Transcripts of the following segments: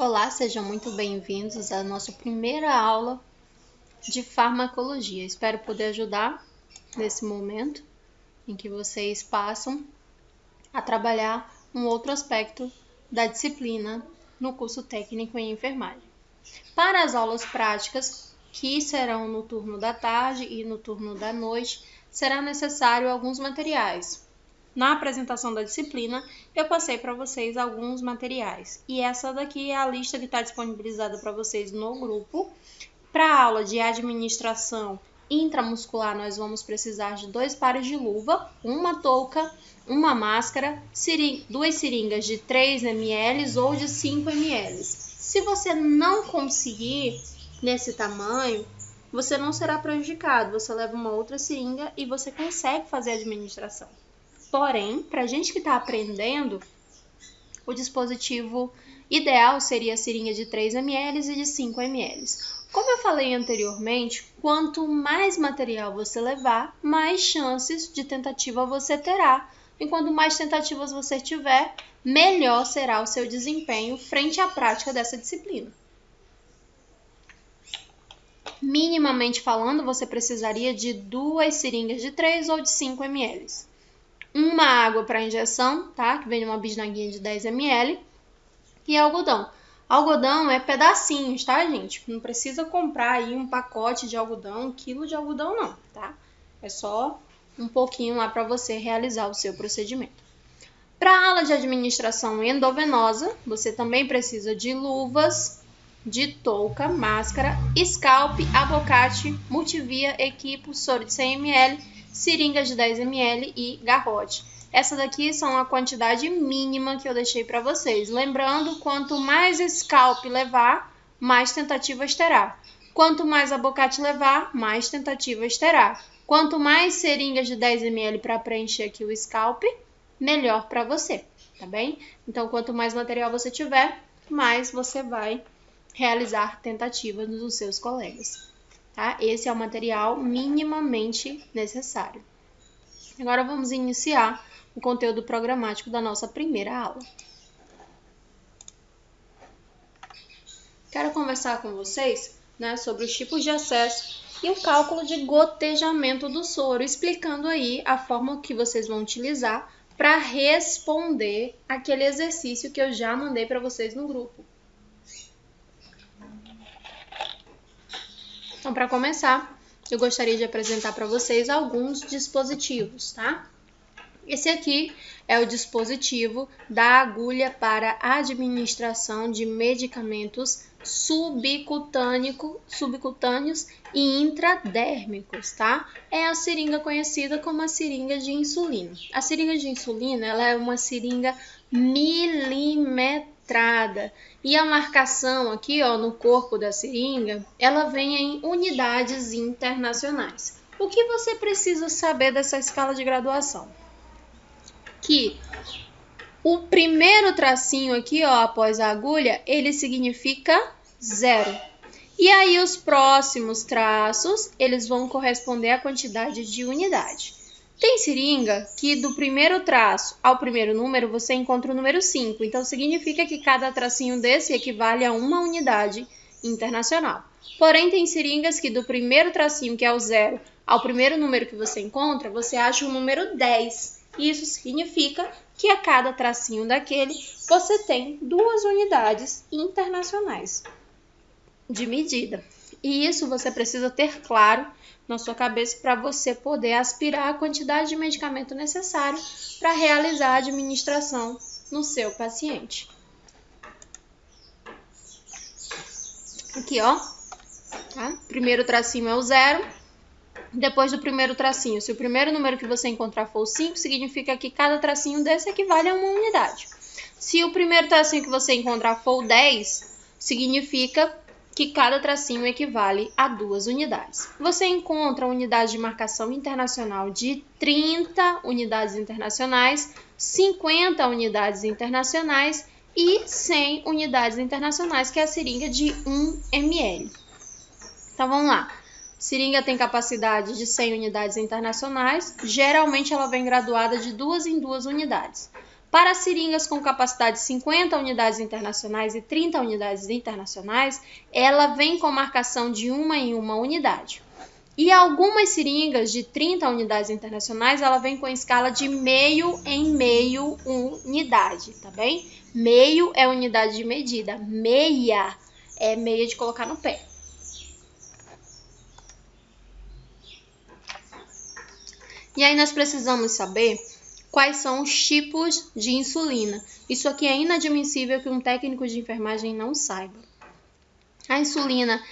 Olá, sejam muito bem-vindos à nossa primeira aula de farmacologia. Espero poder ajudar nesse momento em que vocês passam a trabalhar um outro aspecto da disciplina no curso técnico em enfermagem. Para as aulas práticas, que serão no turno da tarde e no turno da noite, será necessário alguns materiais. Na apresentação da disciplina, eu passei para vocês alguns materiais. E essa daqui é a lista que está disponibilizada para vocês no grupo. Para a aula de administração intramuscular, nós vamos precisar de 2 pares de luva, uma touca, uma máscara, duas seringas de 3 ml ou de 5 ml. Se você não conseguir nesse tamanho, você não será prejudicado. Você leva uma outra seringa e você consegue fazer a administração. Porém, para a gente que está aprendendo, o dispositivo ideal seria a seringa de 3 ml e de 5 ml. Como eu falei anteriormente, quanto mais material você levar, mais chances de tentativa você terá. E quanto mais tentativas você tiver, melhor será o seu desempenho frente à prática dessa disciplina. Minimamente falando, você precisaria de 2 seringas de 3 ou de 5 ml. Uma água para injeção, tá? Que vem numa bisnaguinha de 10 ml. E algodão. Algodão é pedacinhos, tá, gente? Não precisa comprar aí um pacote de algodão, 1 quilo de algodão não, tá? É só um pouquinho lá para você realizar o seu procedimento. Para a aula de administração endovenosa, você também precisa de luvas, de touca, máscara, scalp, abocate, multivia, equipo, soro de 100 ml, seringas de 10 ml e garrote. Essa daqui são a quantidade mínima que eu deixei para vocês. Lembrando, quanto mais scalp levar, mais tentativas terá. Quanto mais abocate levar, mais tentativas terá. Quanto mais seringas de 10 ml para preencher aqui o scalp, melhor para você, tá bem? Então, quanto mais material você tiver, mais você vai realizar tentativas dos seus colegas. Tá? Esse é o material minimamente necessário. Agora vamos iniciar o conteúdo programático da nossa primeira aula. Quero conversar com vocês, sobre os tipos de acesso e o cálculo de gotejamento do soro, explicando aí a forma que vocês vão utilizar para responder aquele exercício que eu já mandei para vocês no grupo. Então, para começar, eu gostaria de apresentar para vocês alguns dispositivos, tá? Esse aqui é o dispositivo da agulha para administração de medicamentos subcutâneos e intradérmicos, tá? É a seringa conhecida como a seringa de insulina. A seringa de insulina, ela é uma seringa milimetrada. E a marcação aqui, no corpo da seringa, ela vem em unidades internacionais. O que você precisa saber dessa escala de graduação? Que o primeiro tracinho aqui, após a agulha, ele significa 0. E aí os próximos traços, eles vão corresponder à quantidade de unidade. Tem seringa que do primeiro traço ao primeiro número você encontra o número 5. Então, significa que cada tracinho desse equivale a uma unidade internacional. Porém, tem seringas que do primeiro tracinho, que é o 0, ao primeiro número que você encontra, você acha o número 10. Isso significa que a cada tracinho daquele, você tem 2 unidades internacionais de medida. E isso você precisa ter claro na sua cabeça para você poder aspirar a quantidade de medicamento necessário para realizar a administração no seu paciente. Aqui, tá? Primeiro tracinho é o 0. Depois do primeiro tracinho, se o primeiro número que você encontrar for o 5, significa que cada tracinho desse equivale a uma unidade. Se o primeiro tracinho que você encontrar for o 10, significa que cada tracinho equivale a 2 unidades. Você encontra unidade de marcação internacional de 30 unidades internacionais, 50 unidades internacionais e 100 unidades internacionais, que é a seringa de 1 ml. Então, vamos lá. Seringa tem capacidade de 100 unidades internacionais, geralmente ela vem graduada de 2 em 2 unidades. Para seringas com capacidade de 50 unidades internacionais e 30 unidades internacionais, ela vem com marcação de uma em uma unidade. E algumas seringas de 30 unidades internacionais, ela vem com escala de meio em meio unidade, tá bem? Meio é unidade de medida, meia é meia de colocar no pé. E aí nós precisamos saber quais são os tipos de insulina. Isso aqui é inadmissível que um técnico de enfermagem não saiba. A insulina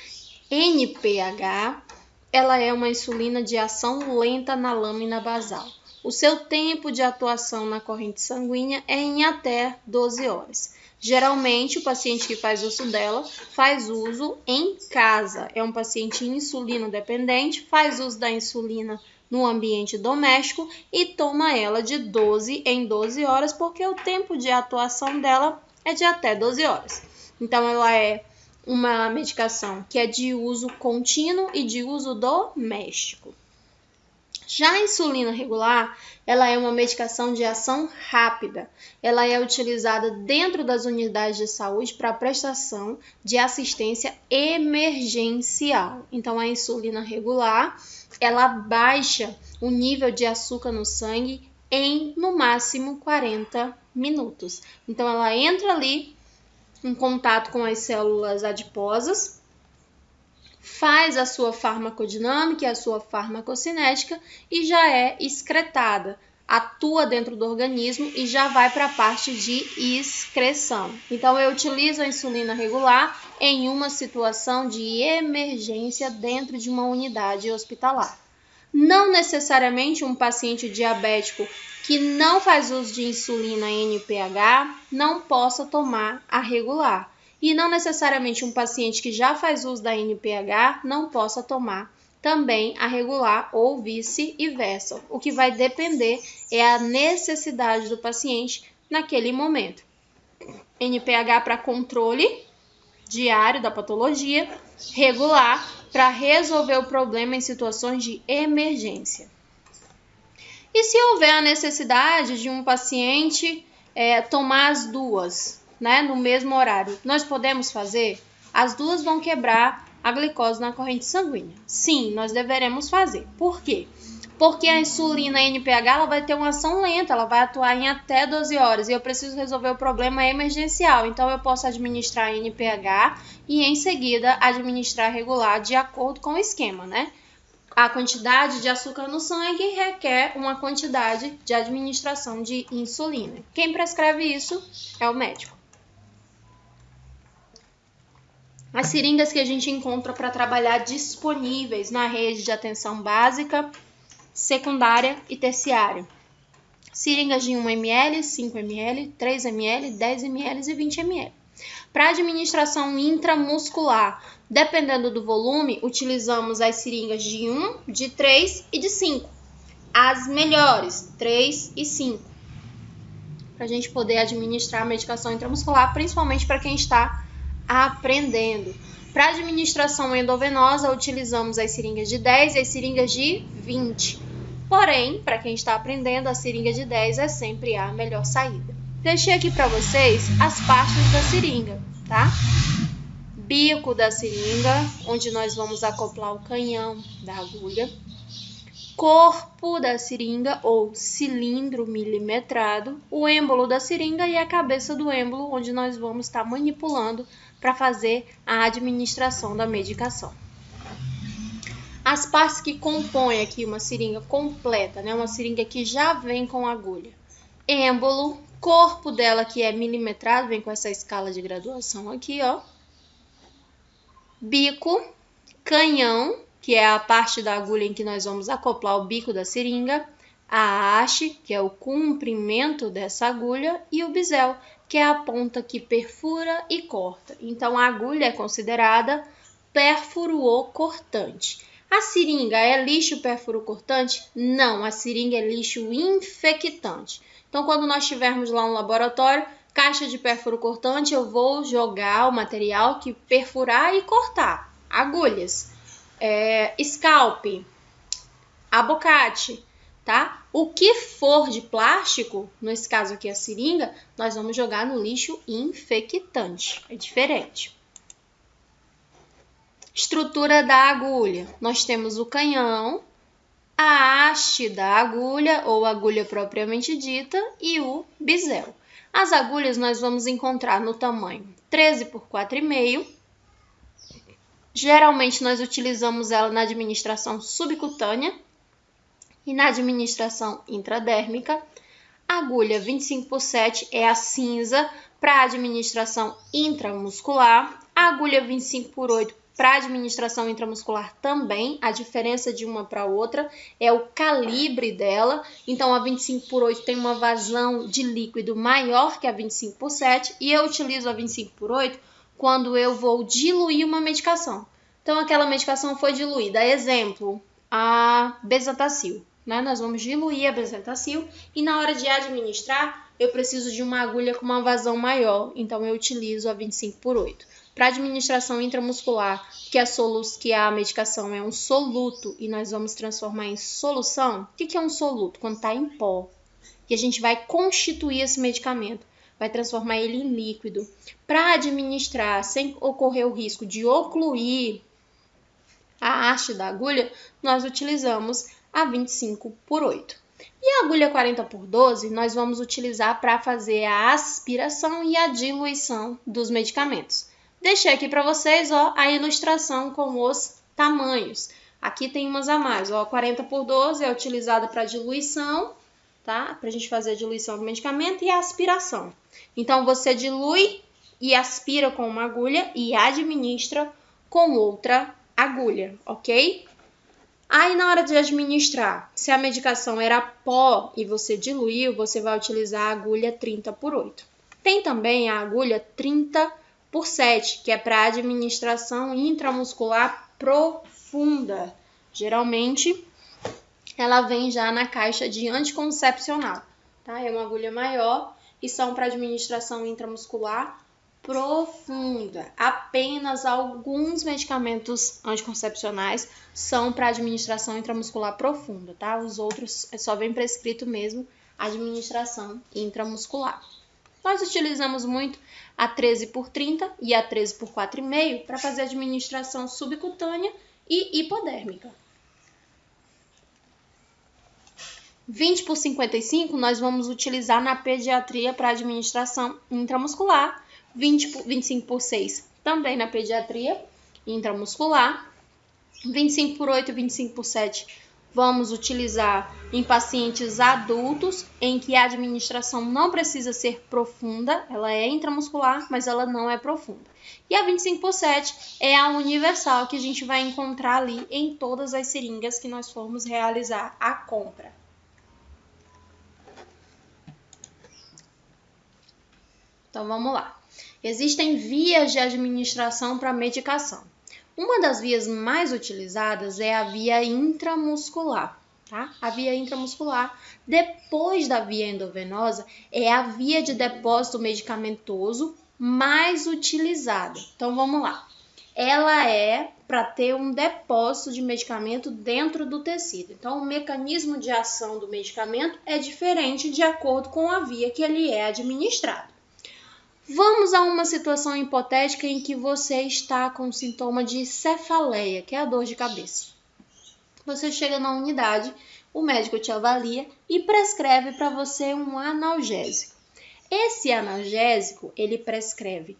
NPH, ela é uma insulina de ação lenta na lâmina basal. O seu tempo de atuação na corrente sanguínea é em até 12 horas. Geralmente, o paciente que faz uso dela faz uso em casa. É um paciente insulino dependente, faz uso da insulina no ambiente doméstico e toma ela de 12 em 12 horas, porque o tempo de atuação dela é de até 12 horas. Então, ela é uma medicação que é de uso contínuo e de uso doméstico. Já a insulina regular, ela é uma medicação de ação rápida. Ela é utilizada dentro das unidades de saúde para prestação de assistência emergencial. Então, a insulina regular, ela baixa o nível de açúcar no sangue em, no máximo, 40 minutos. Então, ela entra ali em contato com as células adiposas, faz a sua farmacodinâmica e a sua farmacocinética e já é excretada, atua dentro do organismo e já vai para a parte de excreção. Então, eu utilizo a insulina regular em uma situação de emergência dentro de uma unidade hospitalar. Não necessariamente um paciente diabético que não faz uso de insulina NPH não possa tomar a regular. E não necessariamente um paciente que já faz uso da NPH não possa tomar também a regular ou vice-versa. O que vai depender é a necessidade do paciente naquele momento. NPH para controle diário da patologia, regular para resolver o problema em situações de emergência. E se houver a necessidade de um paciente tomar as duas, né, no mesmo horário, nós podemos fazer? As duas vão quebrar a glicose na corrente sanguínea. Sim, nós deveremos fazer. Por quê? Porque a insulina NPH ela vai ter uma ação lenta, ela vai atuar em até 12 horas e eu preciso resolver o problema emergencial. Então, eu posso administrar a NPH e, em seguida, administrar regular de acordo com o esquema, né? A quantidade de açúcar no sangue requer uma quantidade de administração de insulina. Quem prescreve isso é o médico. As seringas que a gente encontra para trabalhar disponíveis na rede de atenção básica, secundária e terciária. Seringas de 1 ml, 5 ml, 3 ml, 10 ml e 20 ml. Para administração intramuscular, dependendo do volume, utilizamos as seringas de 1, de 3 e de 5. As melhores, 3 e 5. Para a gente poder administrar a medicação intramuscular, principalmente para quem está aprendendo. Para administração endovenosa, utilizamos as seringas de 10 e as seringas de 20. Porém, para quem está aprendendo, a seringa de 10 é sempre a melhor saída. Deixei aqui para vocês as partes da seringa, tá? Bico da seringa, onde nós vamos acoplar o canhão da agulha. Corpo da seringa ou cilindro milimetrado, o êmbolo da seringa e a cabeça do êmbolo, onde nós vamos estar manipulando para fazer a administração da medicação. As partes que compõem aqui uma seringa completa, né? Uma seringa que já vem com agulha. Êmbolo, corpo dela que é milimetrado, vem com essa escala de graduação aqui, ó. Bico, canhão, que é a parte da agulha em que nós vamos acoplar o bico da seringa. A haste, que é o comprimento dessa agulha. E o bisel, que é a ponta que perfura e corta. Então, a agulha é considerada pérfuro ou cortante. A seringa é lixo perfuro-cortante? Não, a seringa é lixo infectante. Então, quando nós estivermos lá no laboratório, caixa de perfuro-cortante, eu vou jogar o material que perfurar e cortar. Agulhas, scalp, abocate, tá? O que for de plástico, nesse caso aqui a seringa, nós vamos jogar no lixo infectante. É diferente. Estrutura da agulha. Nós temos o canhão, a haste da agulha, ou agulha propriamente dita, e o bisel. As agulhas nós vamos encontrar no tamanho 13 por 4,5. Geralmente nós utilizamos ela na administração subcutânea e na administração intradérmica. A agulha 25 por 7 é a cinza para administração intramuscular. A agulha 25 por 8 para administração intramuscular também. A diferença de uma para outra é o calibre dela. Então, a 25 por 8 tem uma vazão de líquido maior que a 25 por 7 e eu utilizo a 25 por 8 quando eu vou diluir uma medicação. Então, aquela medicação foi diluída. Exemplo, a bezetacil. Nós vamos diluir a bezetacil e na hora de administrar, eu preciso de uma agulha com uma vazão maior. Então, eu utilizo a 25 por 8. Para administração intramuscular, que a medicação é um soluto e nós vamos transformar em solução. O que é um soluto? Quando está em pó. E a gente vai constituir esse medicamento, vai transformar ele em líquido. Para administrar, sem ocorrer o risco de ocluir a haste da agulha, nós utilizamos a 25 por 8. E a agulha 40 por 12, nós vamos utilizar para fazer a aspiração e a diluição dos medicamentos. Deixei aqui para vocês a ilustração com os tamanhos. Aqui tem umas a mais. A 40 por 12 é utilizada para diluição, tá? Para a gente fazer a diluição do medicamento e a aspiração. Então, você dilui e aspira com uma agulha e administra com outra agulha, ok? Aí, na hora de administrar, se a medicação era pó e você diluiu, você vai utilizar a agulha 30 por 8. Tem também a agulha 30 por 7, que é para administração intramuscular profunda. Geralmente, ela vem já na caixa de anticoncepcional, tá? É uma agulha maior e são para administração intramuscular profunda. Apenas alguns medicamentos anticoncepcionais são para administração intramuscular profunda, tá? Os outros só vem prescrito mesmo administração intramuscular. Nós utilizamos muito a 13 por 30 e a 13 por 4,5 para fazer administração subcutânea e hipodérmica. 20 por 55 nós vamos utilizar na pediatria para administração intramuscular. 25 por 6 também na pediatria intramuscular. 25 por 8 e 25 por 7 vamos utilizar em pacientes adultos em que a administração não precisa ser profunda, ela é intramuscular, mas ela não é profunda. E a 25 por 7 é a universal que a gente vai encontrar ali em todas as seringas que nós formos realizar a compra. Então, vamos lá. Existem vias de administração para medicação. Uma das vias mais utilizadas é a via intramuscular, tá? A via intramuscular, depois da via endovenosa, é a via de depósito medicamentoso mais utilizada. Então, vamos lá. Ela é para ter um depósito de medicamento dentro do tecido. Então, o mecanismo de ação do medicamento é diferente de acordo com a via que ele é administrado. Vamos a uma situação hipotética em que você está com sintoma de cefaleia, que é a dor de cabeça. Você chega na unidade, o médico te avalia e prescreve para você um analgésico. Esse analgésico, ele prescreve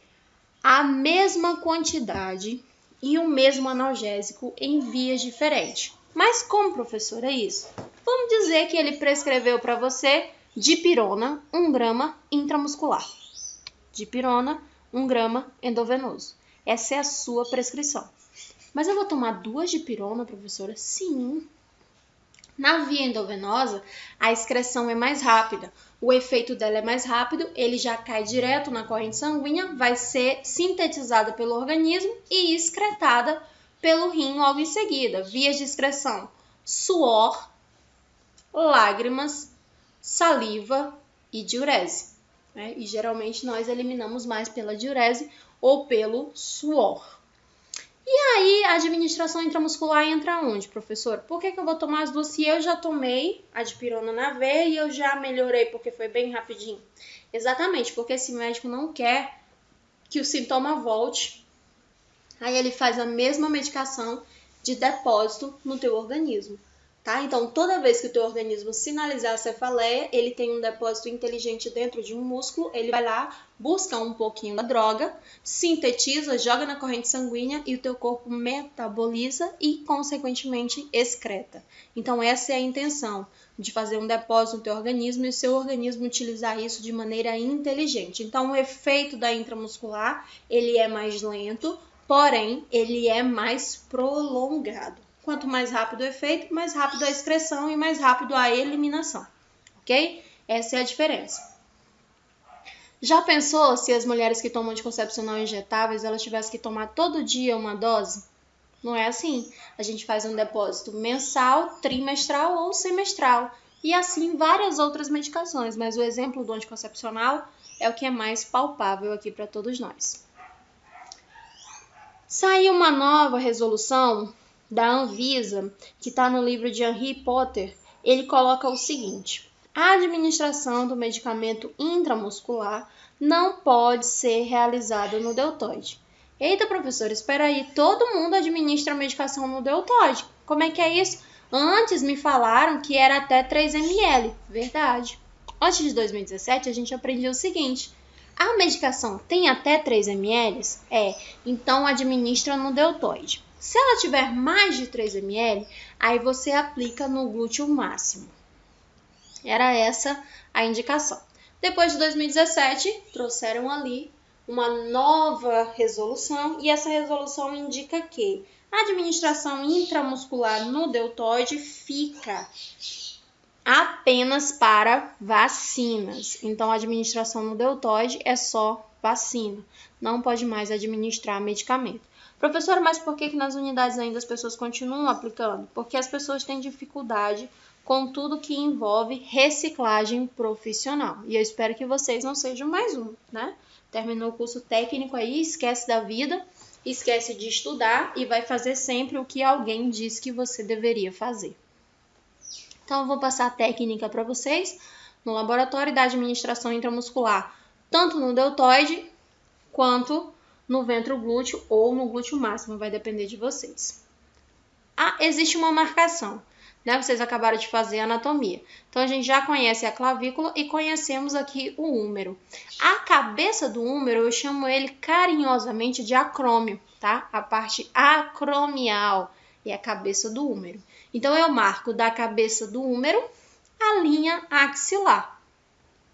a mesma quantidade e o mesmo analgésico em vias diferentes. Mas como, professor, é isso? Vamos dizer que ele prescreveu para você dipirona, 1 grama intramuscular. Dipirona, 1 grama endovenoso. Essa é a sua prescrição. Mas eu vou tomar 2 dipirona, professora? Sim. Na via endovenosa, a excreção é mais rápida. O efeito dela é mais rápido, ele já cai direto na corrente sanguínea, vai ser sintetizada pelo organismo e excretada pelo rim logo em seguida. Vias de excreção: suor, lágrimas, saliva e diurese. E geralmente nós eliminamos mais pela diurese ou pelo suor. Aí a administração intramuscular entra onde, professor? Por que eu vou tomar as duas se eu já tomei a dipirona na veia e eu já melhorei porque foi bem rapidinho? Exatamente, porque esse médico não quer que o sintoma volte. Aí ele faz a mesma medicação de depósito no teu organismo, tá? Então, toda vez que o teu organismo sinalizar a cefaleia, ele tem um depósito inteligente dentro de um músculo, ele vai lá, busca um pouquinho da droga, sintetiza, joga na corrente sanguínea e o teu corpo metaboliza e, consequentemente, excreta. Então, essa é a intenção de fazer um depósito no teu organismo e o seu organismo utilizar isso de maneira inteligente. Então, o efeito da intramuscular, ele é mais lento, porém, ele é mais prolongado. Quanto mais rápido o efeito, mais rápido a excreção e mais rápido a eliminação, ok? Essa é a diferença. Já pensou se as mulheres que tomam anticoncepção não injetáveis, elas tivessem que tomar todo dia uma dose? Não é assim. A gente faz um depósito mensal, trimestral ou semestral. E assim várias outras medicações, mas o exemplo do anticoncepcional é o que é mais palpável aqui para todos nós. Saiu uma nova resolução da Anvisa, que está no livro de Harry Potter. Ele coloca o seguinte: a administração do medicamento intramuscular não pode ser realizada no deltoide. Eita, professor, espera aí, todo mundo administra a medicação no deltoide. Como é que é isso? Antes me falaram que era até 3 ml. Verdade. Antes de 2017, a gente aprendia o seguinte: a medicação tem até 3 ml? Então administra no deltoide. Se ela tiver mais de 3 ml, aí você aplica no glúteo máximo. Era essa a indicação. Depois de 2017, trouxeram ali uma nova resolução e essa resolução indica que a administração intramuscular no deltoide fica apenas para vacinas. Então, a administração no deltoide é só vacina. Não pode mais administrar medicamento. Professora, mas por que nas unidades ainda as pessoas continuam aplicando? Porque as pessoas têm dificuldade com tudo que envolve reciclagem profissional. E eu espero que vocês não sejam mais um, né? Terminou o curso técnico aí, esquece da vida, esquece de estudar e vai fazer sempre o que alguém disse que você deveria fazer. Então, eu vou passar a técnica para vocês no laboratório da administração intramuscular, tanto no deltoide quanto no ventroglúteo ou no glúteo máximo, vai depender de vocês. Existe uma marcação, né? Vocês acabaram de fazer a anatomia. Então, a gente já conhece a clavícula e conhecemos aqui o úmero. A cabeça do úmero, eu chamo ele carinhosamente de acrômio, tá? A parte acromial é a cabeça do úmero. Então, eu marco da cabeça do úmero a linha axilar,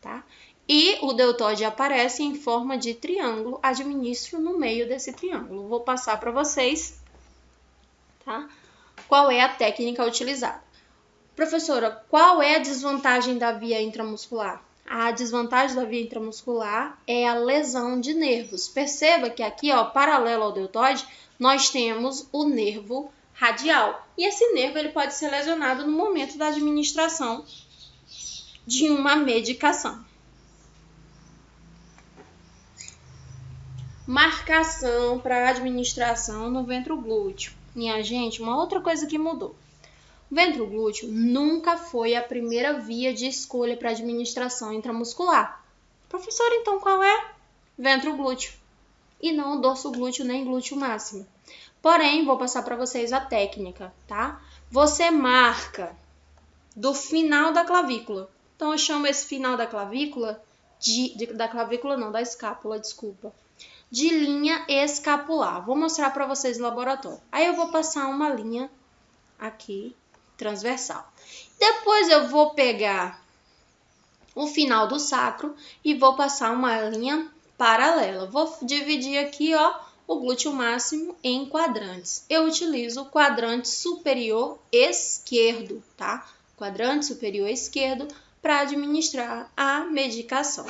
tá? E o deltoide aparece em forma de triângulo, administro no meio desse triângulo. Vou passar para vocês, tá? Qual é a técnica utilizada. Professora, qual é a desvantagem da via intramuscular? A desvantagem da via intramuscular é a lesão de nervos. Perceba que aqui, ó, paralelo ao deltoide, nós temos o nervo radial. E esse nervo ele pode ser lesionado no momento da administração de uma medicação. Marcação para administração no ventroglúteo. Minha gente, uma outra coisa que mudou. O ventroglúteo nunca foi a primeira via de escolha para administração intramuscular. Professor, então qual é? Ventroglúteo. E não o dorso glúteo nem glúteo máximo. Porém, vou passar para vocês a técnica, tá? Você marca do final da clavícula. Então, eu chamo esse final da clavícula da escápula, desculpa. De linha escapular. Vou mostrar para vocês no laboratório. Aí eu vou passar uma linha aqui, transversal. Depois eu vou pegar o final do sacro e vou passar uma linha paralela. Vou dividir aqui, ó, o glúteo máximo em quadrantes. Eu utilizo o quadrante superior esquerdo, tá? Quadrante superior esquerdo para administrar a medicação.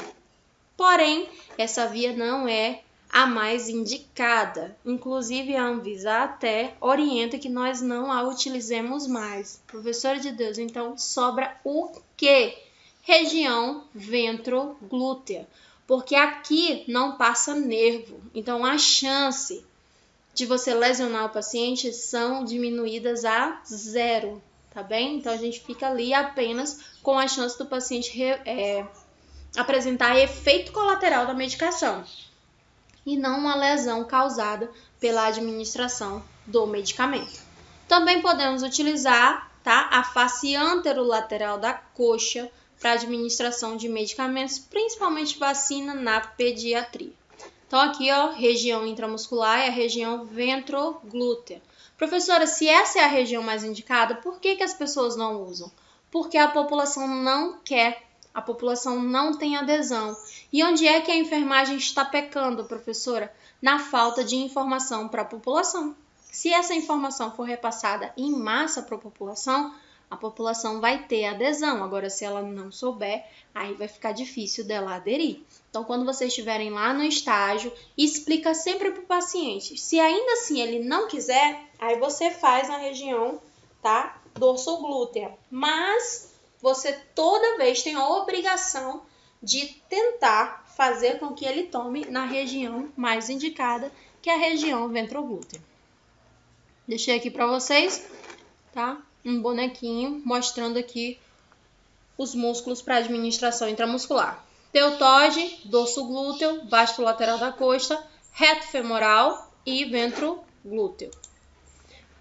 Porém, essa via não é a mais indicada. Inclusive, a Anvisa até orienta que nós não a utilizemos mais. Professora de Deus, então sobra o quê? Região ventroglútea. Porque aqui não passa nervo. Então, a chance de você lesionar o paciente são diminuídas a 0, tá bem? Então, a gente fica ali apenas com a chance do paciente apresentar efeito colateral da medicação e não uma lesão causada pela administração do medicamento. Também podemos utilizar, tá, a face anterolateral da coxa para administração de medicamentos, principalmente vacina na pediatria. Então, aqui, ó, região intramuscular é a região ventroglútea. Professora, se essa é a região mais indicada, por que as pessoas não usam? Porque a população não quer, a população não tem adesão. E onde é que a enfermagem está pecando, professora? Na falta de informação para a população. Se essa informação for repassada em massa para a população vai ter adesão. Agora, se ela não souber, aí vai ficar difícil dela aderir. Então, quando vocês estiverem lá no estágio, explica sempre para o paciente. Se ainda assim ele não quiser, aí você faz na região, tá, dorsoglútea. Mas você toda vez tem a obrigação de tentar fazer com que ele tome na região mais indicada, que é a região ventroglútea. Deixei aqui para vocês, tá? Um bonequinho mostrando aqui os músculos para administração intramuscular. Deltoide, dorso glúteo, vasto lateral da costa, reto femoral e ventroglúteo.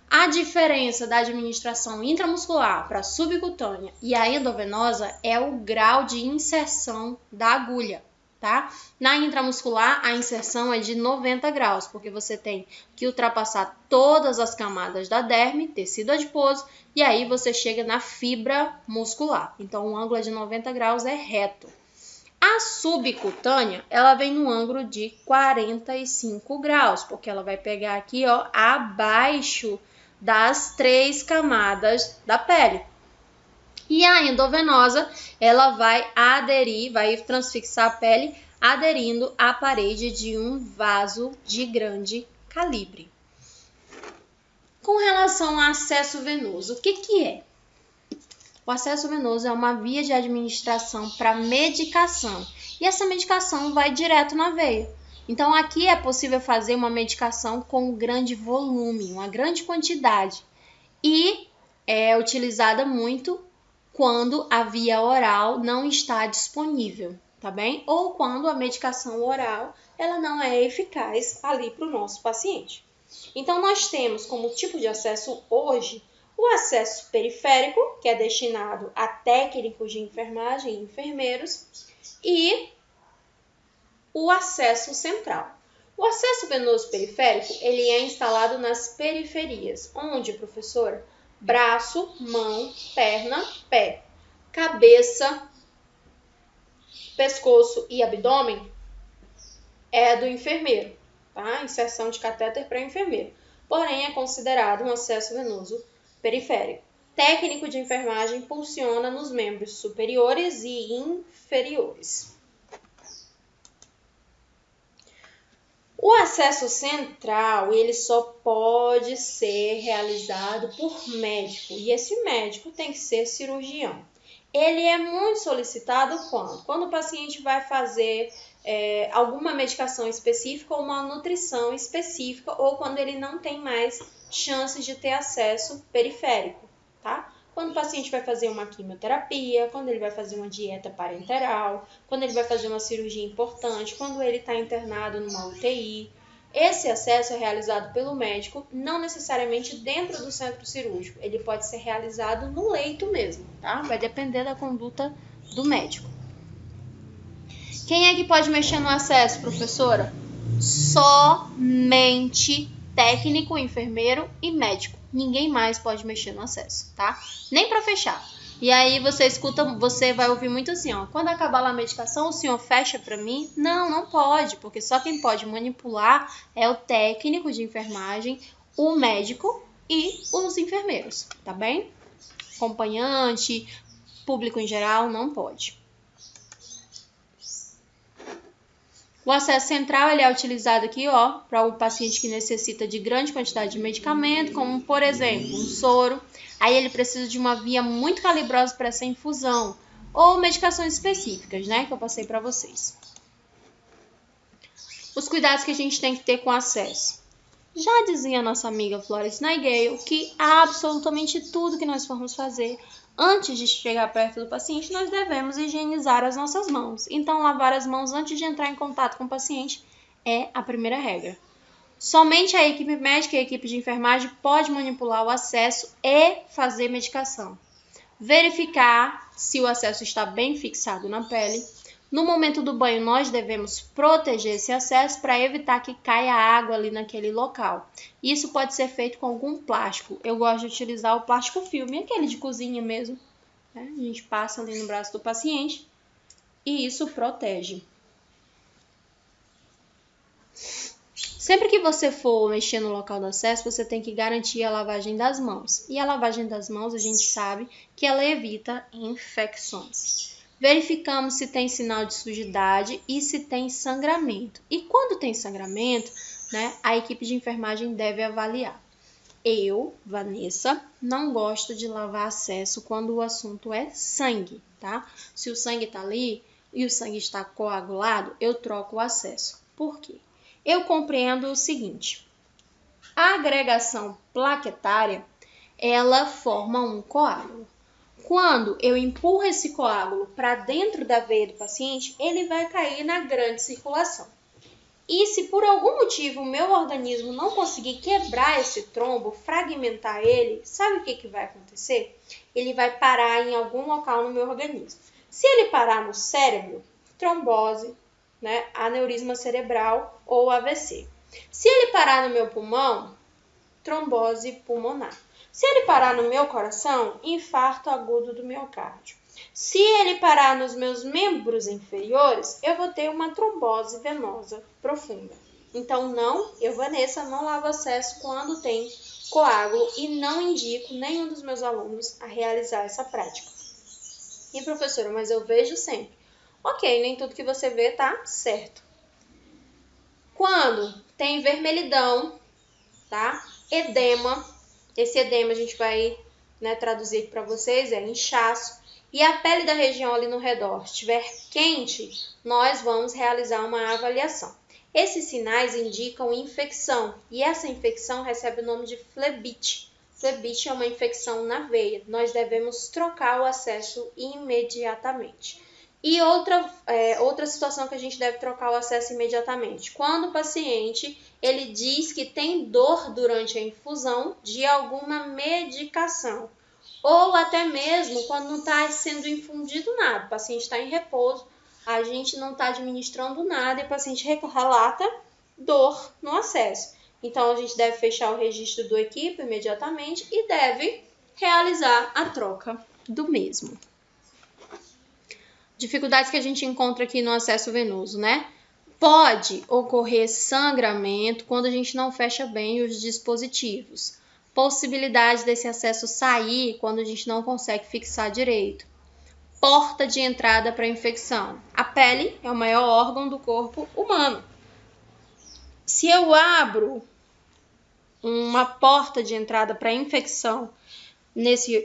A diferença da administração intramuscular para a subcutânea e a endovenosa é o grau de inserção da agulha, tá? Na intramuscular, a inserção é de 90 graus, porque você tem que ultrapassar todas as camadas da derme, tecido adiposo, e aí você chega na fibra muscular. Então, o ângulo de 90 graus é reto. A subcutânea, ela vem no ângulo de 45 graus, porque ela vai pegar aqui, ó, abaixo das 3 camadas da pele. E a endovenosa, ela vai aderir, vai transfixar a pele, aderindo à parede de um vaso de grande calibre. Com relação ao acesso venoso, o que é? O acesso venoso é uma via de administração para medicação. E essa medicação vai direto na veia. Então, aqui é possível fazer uma medicação com um grande volume, uma grande quantidade. E é utilizada muito quando a via oral não está disponível, tá bem? Ou quando a medicação oral ela não é eficaz ali para o nosso paciente. Então, nós temos como tipo de acesso hoje o acesso periférico, que é destinado a técnicos de enfermagem e enfermeiros, e o acesso central. O acesso venoso periférico, ele é instalado nas periferias, onde, professora? Braço, mão, perna, pé, cabeça, pescoço e abdômen é do enfermeiro, tá? Inserção de catéter para enfermeiro. Porém, é considerado um acesso venoso periférico. Técnico de enfermagem pulsiona nos membros superiores e inferiores. O acesso central, ele só pode ser realizado por médico, e esse médico tem que ser cirurgião. Ele é muito solicitado quando o paciente vai fazer alguma medicação específica ou uma nutrição específica, ou quando ele não tem mais chances de ter acesso periférico, tá? Quando o paciente vai fazer uma quimioterapia, quando ele vai fazer uma dieta parenteral, quando ele vai fazer uma cirurgia importante, quando ele está internado numa UTI. Esse acesso é realizado pelo médico, não necessariamente dentro do centro cirúrgico. Ele pode ser realizado no leito mesmo, tá? Vai depender da conduta do médico. Quem é que pode mexer no acesso, professora? Somente técnico, enfermeiro e médico. Ninguém mais pode mexer no acesso, tá? Nem para fechar. E aí você vai ouvir muito assim, ó, quando acabar lá a medicação, o senhor fecha para mim? Não, não pode, porque só quem pode manipular é o técnico de enfermagem, o médico e os enfermeiros, tá bem? Acompanhante, público em geral, não pode. O acesso central ele é utilizado aqui, ó, para o paciente que necessita de grande quantidade de medicamento, como, por exemplo, um soro. Aí ele precisa de uma via muito calibrosa para essa infusão, ou medicações específicas, né, que eu passei para vocês. Os cuidados que a gente tem que ter com o acesso. Já dizia nossa amiga Florence Nightingale que absolutamente tudo que nós formos fazer antes de chegar perto do paciente, nós devemos higienizar as nossas mãos. Então, lavar as mãos antes de entrar em contato com o paciente é a primeira regra. Somente a equipe médica e a equipe de enfermagem pode manipular o acesso e fazer medicação. Verificar se o acesso está bem fixado na pele. No momento do banho, nós devemos proteger esse acesso para evitar que caia água ali naquele local. Isso pode ser feito com algum plástico. Eu gosto de utilizar o plástico filme, aquele de cozinha mesmo, né? A gente passa ali no braço do paciente e isso protege. Sempre que você for mexer no local do acesso, você tem que garantir a lavagem das mãos. E a lavagem das mãos, a gente sabe que ela evita infecções. Verificamos se tem sinal de sujidade e se tem sangramento. E quando tem sangramento, né, a equipe de enfermagem deve avaliar. Eu, Vanessa, não gosto de lavar acesso quando o assunto é sangue, tá? Se o sangue está ali e o sangue está coagulado, eu troco o acesso. Por quê? Eu compreendo o seguinte: a agregação plaquetária, ela forma um coágulo. Quando eu empurro esse coágulo para dentro da veia do paciente, ele vai cair na grande circulação. E se por algum motivo o meu organismo não conseguir quebrar esse trombo, fragmentar ele, sabe o que vai acontecer? Ele vai parar em algum local no meu organismo. Se ele parar no cérebro, trombose, né, aneurisma cerebral ou AVC. Se ele parar no meu pulmão, trombose pulmonar. Se ele parar no meu coração, infarto agudo do miocárdio. Se ele parar nos meus membros inferiores, eu vou ter uma trombose venosa profunda. Então, eu, Vanessa, não lavo acesso quando tem coágulo e não indico nenhum dos meus alunos a realizar essa prática. E, professora, mas eu vejo sempre. Ok, nem tudo que você vê tá certo. Quando tem vermelhidão, tá? Edema. Esse edema a gente vai, né, traduzir para vocês, é inchaço. E a pele da região ali no redor estiver quente, nós vamos realizar uma avaliação. Esses sinais indicam infecção e essa infecção recebe o nome de flebite. Flebite é uma infecção na veia. Nós devemos trocar o acesso imediatamente. E outra situação que a gente deve trocar o acesso imediatamente. Quando o paciente ele diz que tem dor durante a infusão de alguma medicação. Ou até mesmo quando não está sendo infundido nada. O paciente está em repouso, a gente não está administrando nada e o paciente relata dor no acesso. Então, a gente deve fechar o registro do equipe imediatamente e deve realizar a troca do mesmo. Dificuldades que a gente encontra aqui no acesso venoso, né? Pode ocorrer sangramento quando a gente não fecha bem os dispositivos. Possibilidade desse acesso sair quando a gente não consegue fixar direito. Porta de entrada para a infecção. A pele é o maior órgão do corpo humano. Se eu abro uma porta de entrada para a infecção nesse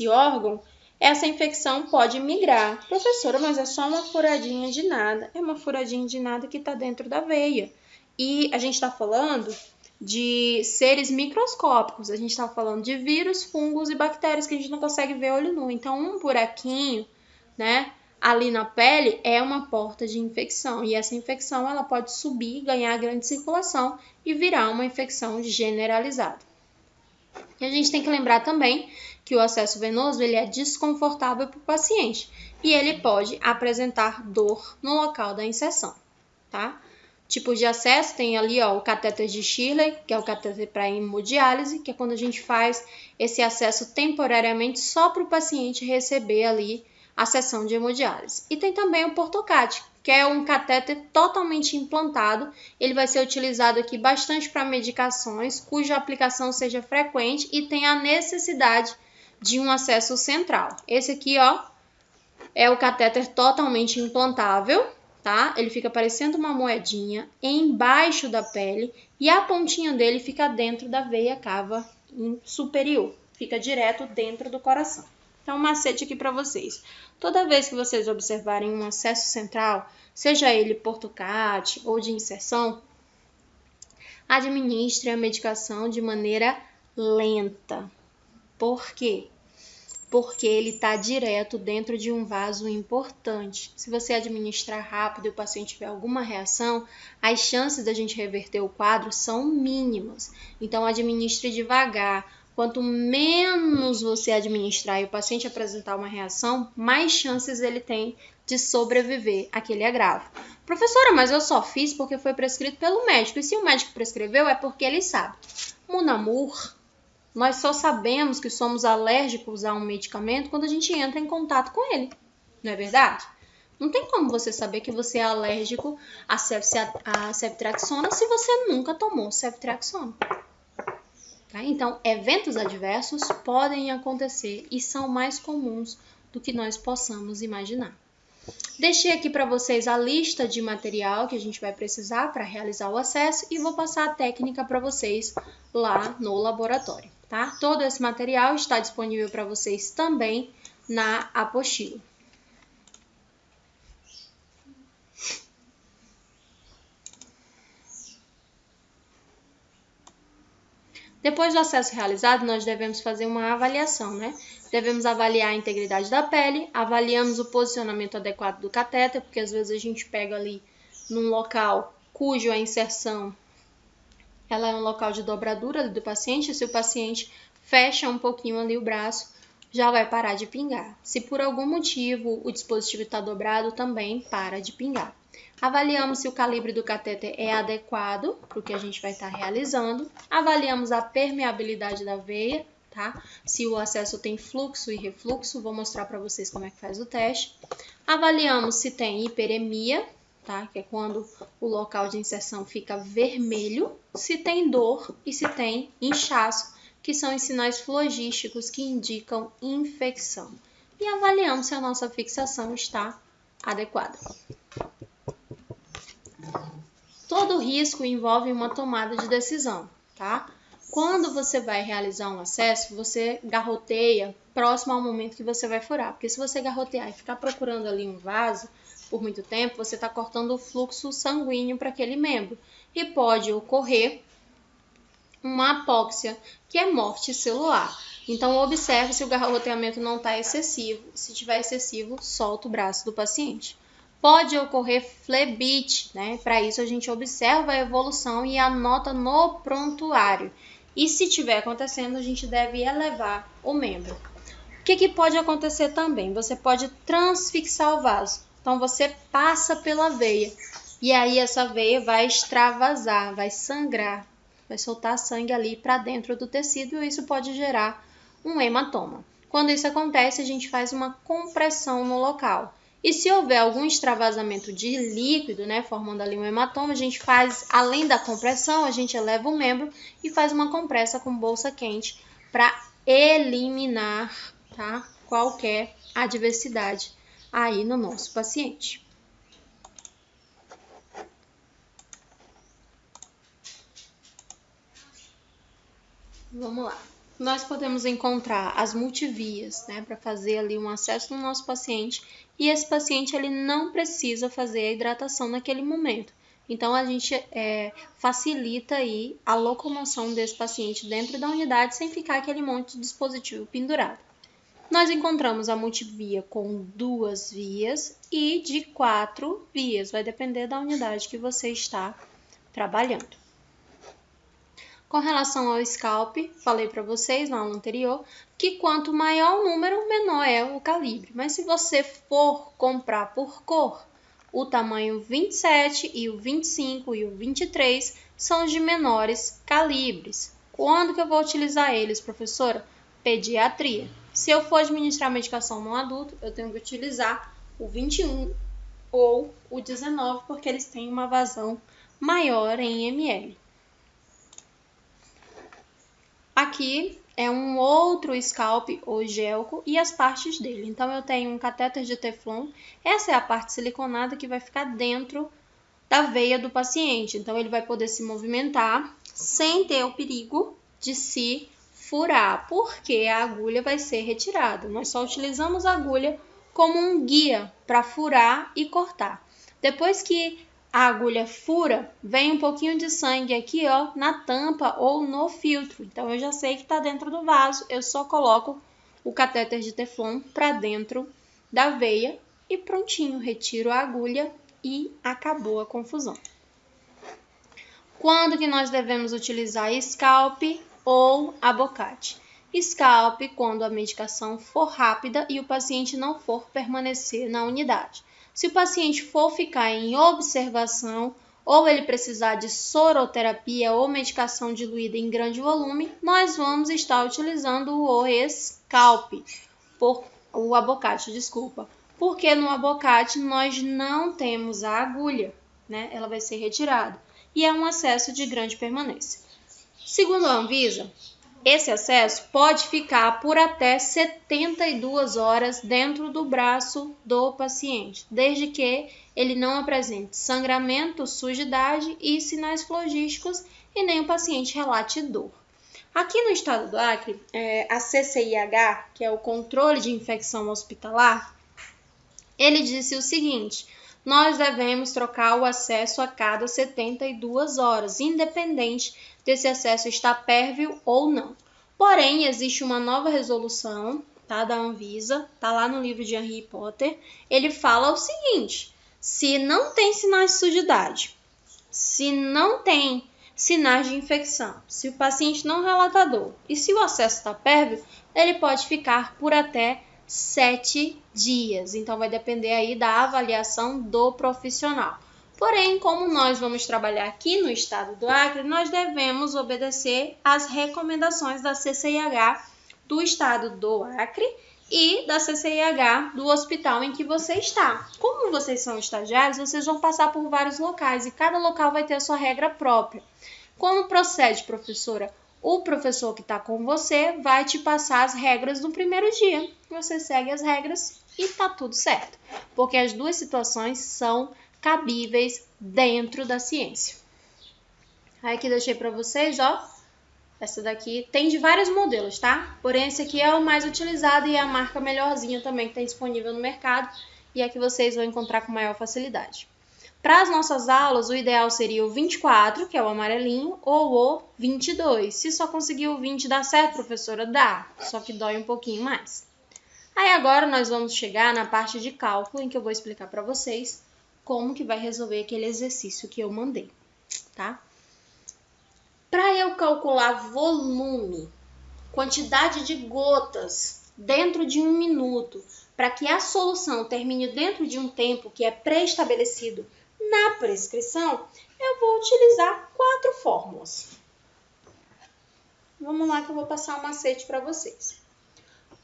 órgão, essa infecção pode migrar. Professora, mas é só uma furadinha de nada. É uma furadinha de nada que está dentro da veia. E a gente está falando de seres microscópicos. A gente está falando de vírus, fungos e bactérias que a gente não consegue ver olho nu. Então, um buraquinho, né, ali na pele é uma porta de infecção. E essa infecção ela pode subir, ganhar grande circulação e virar uma infecção generalizada. E a gente tem que lembrar também que o acesso venoso ele é desconfortável para o paciente e ele pode apresentar dor no local da inserção, tá? Tipos de acesso tem ali o catéter de Shirley, que é o catéter para hemodiálise, que é quando a gente faz esse acesso temporariamente só para o paciente receber ali a sessão de hemodiálise. E tem também o Portocate, que é um catéter totalmente implantado. Ele vai ser utilizado aqui bastante para medicações, cuja aplicação seja frequente e tem a necessidade de um acesso central. Esse aqui, é o catéter totalmente implantável, tá? Ele fica parecendo uma moedinha embaixo da pele e a pontinha dele fica dentro da veia cava superior. Fica direto dentro do coração. Então, um macete aqui para vocês. Toda vez que vocês observarem um acesso central, seja ele Portocate ou de inserção, Administre a medicação de maneira lenta. Por quê? Porque ele está direto dentro de um vaso importante. Se você administrar rápido e o paciente tiver alguma reação, as chances da gente reverter o quadro são mínimas. Então, administre devagar. Quanto menos você administrar e o paciente apresentar uma reação, mais chances ele tem de sobreviver àquele agravo. Professora, mas eu só fiz porque foi prescrito pelo médico. E se o médico prescreveu, é porque ele sabe. Mon amour, nós só sabemos que somos alérgicos a um medicamento quando a gente entra em contato com ele. Não é verdade? Não tem como você saber que você é alérgico a ceftriaxona se você nunca tomou ceftriaxona. Tá? Então, eventos adversos podem acontecer e são mais comuns do que nós possamos imaginar. Deixei aqui para vocês a lista de material que a gente vai precisar para realizar o acesso e vou passar a técnica para vocês lá no laboratório. Tá? Todo esse material está disponível para vocês também na apostila. Depois do acesso realizado, nós devemos fazer uma avaliação, né? Devemos avaliar a integridade da pele, avaliamos o posicionamento adequado do catéter, porque às vezes a gente pega ali num local cujo a inserção ela é um local de dobradura do paciente. Se o paciente fecha um pouquinho ali o braço, já vai parar de pingar. Se por algum motivo o dispositivo está dobrado, também para de pingar. Avaliamos se o calibre do catéter é adequado para o que a gente vai estar realizando. Avaliamos a permeabilidade da veia, tá? Se o acesso tem fluxo e refluxo, vou mostrar para vocês como é que faz o teste. Avaliamos se tem hiperemia, tá? Que é quando o local de inserção fica vermelho, se tem dor e se tem inchaço, que são os sinais flogísticos que indicam infecção. E avaliamos se a nossa fixação está adequada. Todo risco envolve uma tomada de decisão, tá? Quando você vai realizar um acesso, você garroteia próximo ao momento que você vai furar. Porque se você garrotear e ficar procurando ali um vaso por muito tempo, você está cortando o fluxo sanguíneo para aquele membro. E pode ocorrer uma apóxia, que é morte celular. Então, observe se o garroteamento não está excessivo. Se estiver excessivo, solta o braço do paciente. Pode ocorrer flebite, né? Para isso, a gente observa a evolução e anota no prontuário. E se estiver acontecendo, a gente deve elevar o membro. O que pode acontecer também? Você pode transfixar o vaso. Então, você passa pela veia. E aí, essa veia vai extravasar, vai sangrar, vai soltar sangue ali para dentro do tecido e isso pode gerar um hematoma. Quando isso acontece, a gente faz uma compressão no local. E se houver algum extravasamento de líquido, né, formando ali um hematoma, a gente faz, além da compressão, a gente eleva o membro e faz uma compressa com bolsa quente para eliminar, tá, qualquer adversidade aí no nosso paciente. Vamos lá. Nós podemos encontrar as multivias, né, para fazer ali um acesso no nosso paciente, e esse paciente ele não precisa fazer a hidratação naquele momento. Então, a gente facilita aí a locomoção desse paciente dentro da unidade sem ficar aquele monte de dispositivo pendurado. Nós encontramos a multivia com 2 vias e de 4 vias, vai depender da unidade que você está trabalhando. Com relação ao scalp, falei para vocês na aula anterior que quanto maior o número, menor é o calibre. Mas se você for comprar por cor, o tamanho 27 e o 25 e o 23 são os de menores calibres. Quando que eu vou utilizar eles, professora? Pediatria. Se eu for administrar medicação no adulto, eu tenho que utilizar o 21 ou o 19, porque eles têm uma vazão maior em ml. Aqui é um outro scalp ou gelco e as partes dele. Então, eu tenho um catéter de Teflon. Essa é a parte siliconada que vai ficar dentro da veia do paciente. Então, ele vai poder se movimentar sem ter o perigo de se furar, porque a agulha vai ser retirada. Nós só utilizamos a agulha como um guia para furar e cortar. Depois que a agulha fura, vem um pouquinho de sangue aqui, ó, na tampa ou no filtro. Então, eu já sei que está dentro do vaso, eu só coloco o catéter de Teflon para dentro da veia e prontinho, retiro a agulha e acabou a confusão. Quando que nós devemos utilizar scalp ou abocate? Scalp quando a medicação for rápida e o paciente não for permanecer na unidade. Se o paciente for ficar em observação ou ele precisar de soroterapia ou medicação diluída em grande volume, nós vamos estar utilizando o scalp, o abocate, desculpa. Porque no abocate nós não temos a agulha, né? Ela vai ser retirada e é um acesso de grande permanência. Segundo a Anvisa, esse acesso pode ficar por até 72 horas dentro do braço do paciente, desde que ele não apresente sangramento, sujidade e sinais flogísticos e nem o paciente relate dor. Aqui no estado do Acre, a CCIH, que é o Controle de Infecção Hospitalar, ele disse o seguinte: nós devemos trocar o acesso a cada 72 horas, independente desse acesso estar pérvio ou não. Porém, existe uma nova resolução, tá, da Anvisa, tá lá no livro de Harry Potter. Ele fala o seguinte: se não tem sinais de sujidade, se não tem sinais de infecção, se o paciente não relata dor e se o acesso está pérvio, ele pode ficar por até 7 dias. Então, vai depender aí da avaliação do profissional. Porém, como nós vamos trabalhar aqui no estado do Acre, nós devemos obedecer às recomendações da CCIH do estado do Acre e da CCIH do hospital em que você está. Como vocês são estagiários, vocês vão passar por vários locais e cada local vai ter a sua regra própria. Como procede, professora? O professor que está com você vai te passar as regras no primeiro dia. Você segue as regras e está tudo certo, porque as duas situações são cabíveis dentro da ciência. Aí aqui deixei para vocês, ó. Essa daqui tem de vários modelos, tá? Porém, esse aqui é o mais utilizado e é a marca melhorzinha também que tem disponível no mercado e é que vocês vão encontrar com maior facilidade. Para as nossas aulas, o ideal seria o 24, que é o amarelinho, ou o 22. Se só conseguir o 20, dá certo, professora? Dá, só que dói um pouquinho mais. Aí agora nós vamos chegar na parte de cálculo, em que eu vou explicar para vocês como que vai resolver aquele exercício que eu mandei, tá? Para eu calcular volume, quantidade de gotas dentro de 1 minuto, para que a solução termine dentro de um tempo que é pré-estabelecido na prescrição, eu vou utilizar 4 fórmulas. Vamos lá que eu vou passar um macete para vocês.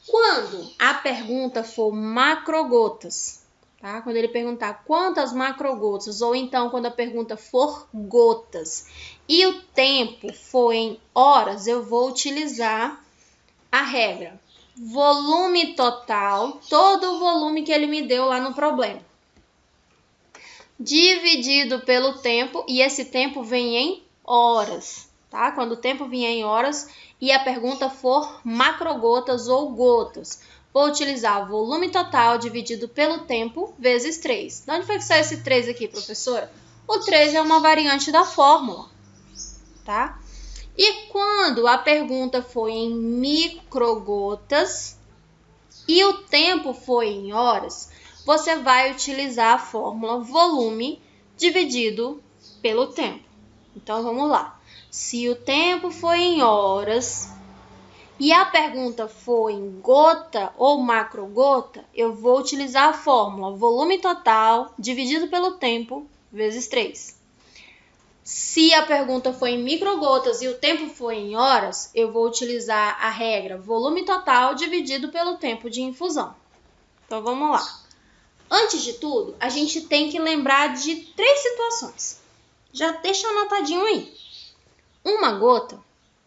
Quando a pergunta for macrogotas, tá? Quando ele perguntar quantas macrogotas, ou então quando a pergunta for gotas, e o tempo for em horas, eu vou utilizar a regra volume total, todo o volume que ele me deu lá no problema, dividido pelo tempo, e esse tempo vem em horas, tá? Quando o tempo vier em horas e a pergunta for macrogotas ou gotas, vou utilizar volume total dividido pelo tempo vezes 3. De onde foi que saiu esse 3 aqui, professora? O 3 é uma variante da fórmula, tá? E quando a pergunta for em microgotas e o tempo for em horas, você vai utilizar a fórmula volume dividido pelo tempo. Então, vamos lá. Se o tempo for em horas e a pergunta for em gota ou macrogota, eu vou utilizar a fórmula volume total dividido pelo tempo vezes 3. Se a pergunta for em microgotas e o tempo for em horas, eu vou utilizar a regra volume total dividido pelo tempo de infusão. Então, vamos lá. Antes de tudo, a gente tem que lembrar de 3 situações. Já deixa anotadinho aí. 1 gota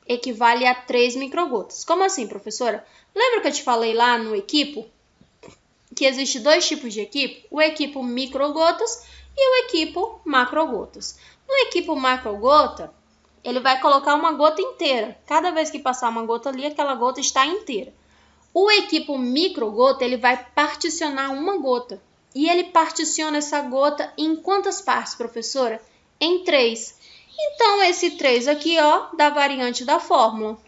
equivale a 3 microgotas. Como assim, professora? Lembra que eu te falei lá no equipo que existe 2 tipos de equipo? O equipo microgotas e o equipo macrogotas. No equipo macrogota, ele vai colocar uma gota inteira. Cada vez que passar uma gota ali, aquela gota está inteira. O equipo microgota, ele vai particionar uma gota. E ele particiona essa gota em quantas partes, professora? Em 3. Então, esse 3 aqui, ó, da variante da fórmula.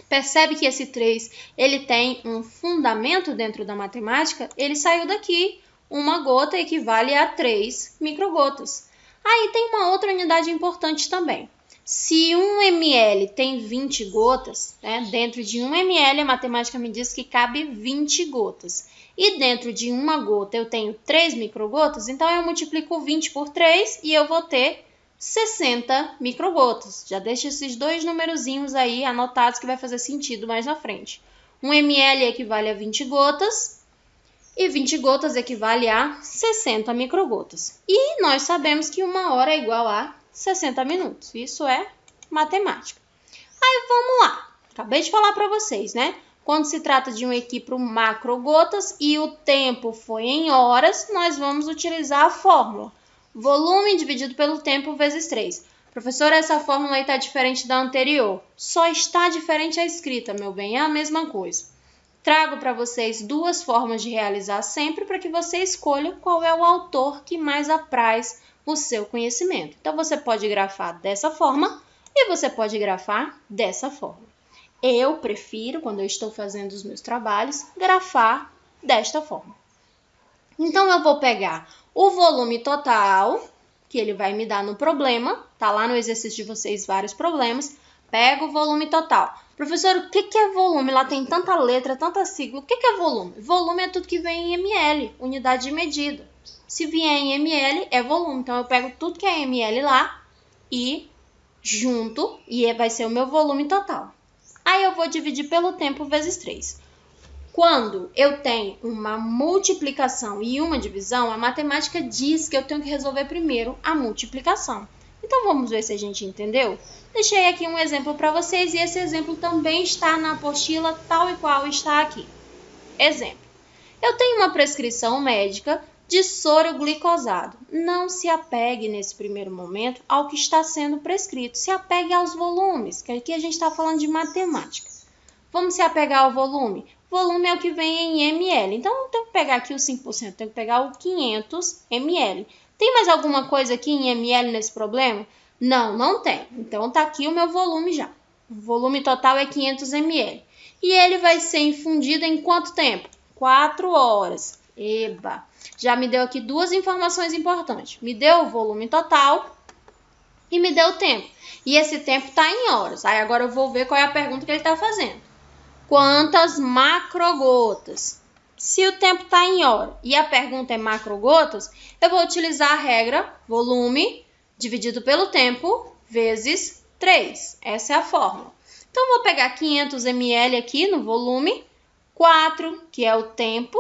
Percebe que esse 3, ele tem um fundamento dentro da matemática? Ele saiu daqui. Uma gota equivale a 3 microgotas. Aí tem uma outra unidade importante também. Se 1 ml tem 20 gotas, né, dentro de 1 ml a matemática me diz que cabe 20 gotas. E dentro de uma gota eu tenho 3 microgotas, então eu multiplico 20 por 3 e eu vou ter 60 microgotas. Já deixa esses dois numerozinhos aí anotados que vai fazer sentido mais na frente. 1 ml equivale a 20 gotas e 20 gotas equivale a 60 microgotas. E nós sabemos que 1 hora é igual a 60 minutos. Isso é matemática. Aí vamos lá. Acabei de falar para vocês, né? Quando se trata de um equipro macrogotas e o tempo foi em horas, nós vamos utilizar a fórmula. Volume dividido pelo tempo vezes 3. Professora, essa fórmula aí está diferente da anterior. Só está diferente a escrita, meu bem, é a mesma coisa. Trago para vocês duas formas de realizar sempre para que você escolha qual é o autor que mais apraz o seu conhecimento. Então, você pode grafar dessa forma e você pode grafar dessa forma. Eu prefiro, quando eu estou fazendo os meus trabalhos, grafar desta forma. Então, eu vou pegar o volume total, que ele vai me dar no problema, tá lá no exercício de vocês vários problemas, pego o volume total. Professor, o que é volume? Lá tem tanta letra, tanta sigla. O que é volume? Volume é tudo que vem em ml, unidade de medida. Se vier em ml, é volume. Então, eu pego tudo que é ml lá e junto, e vai ser o meu volume total. Aí, eu vou dividir pelo tempo vezes 3. Quando eu tenho uma multiplicação e uma divisão, a matemática diz que eu tenho que resolver primeiro a multiplicação. Então, vamos ver se a gente entendeu? Deixei aqui um exemplo para vocês e esse exemplo também está na apostila tal e qual está aqui. Exemplo. Eu tenho uma prescrição médica de soro glicosado. Não se apegue nesse primeiro momento ao que está sendo prescrito. Se apegue aos volumes, que aqui a gente está falando de matemática. Vamos se apegar ao volume? Volume é o que vem em ml. Então, eu tenho que pegar aqui o 5%, tenho que pegar o 500 ml. Tem mais alguma coisa aqui em ml nesse problema? Não, não tem. Então, tá aqui o meu volume já. O volume total é 500 ml. E ele vai ser infundido em quanto tempo? 4 horas. Eba! Já me deu aqui duas informações importantes. Me deu o volume total e me deu o tempo. E esse tempo está em horas. Aí, agora eu vou ver qual é a pergunta que ele está fazendo. Quantas macrogotas? Se o tempo está em hora e a pergunta é macrogotas, eu vou utilizar a regra volume dividido pelo tempo vezes 3. Essa é a fórmula. Então, vou pegar 500 ml aqui no volume, 4, que é o tempo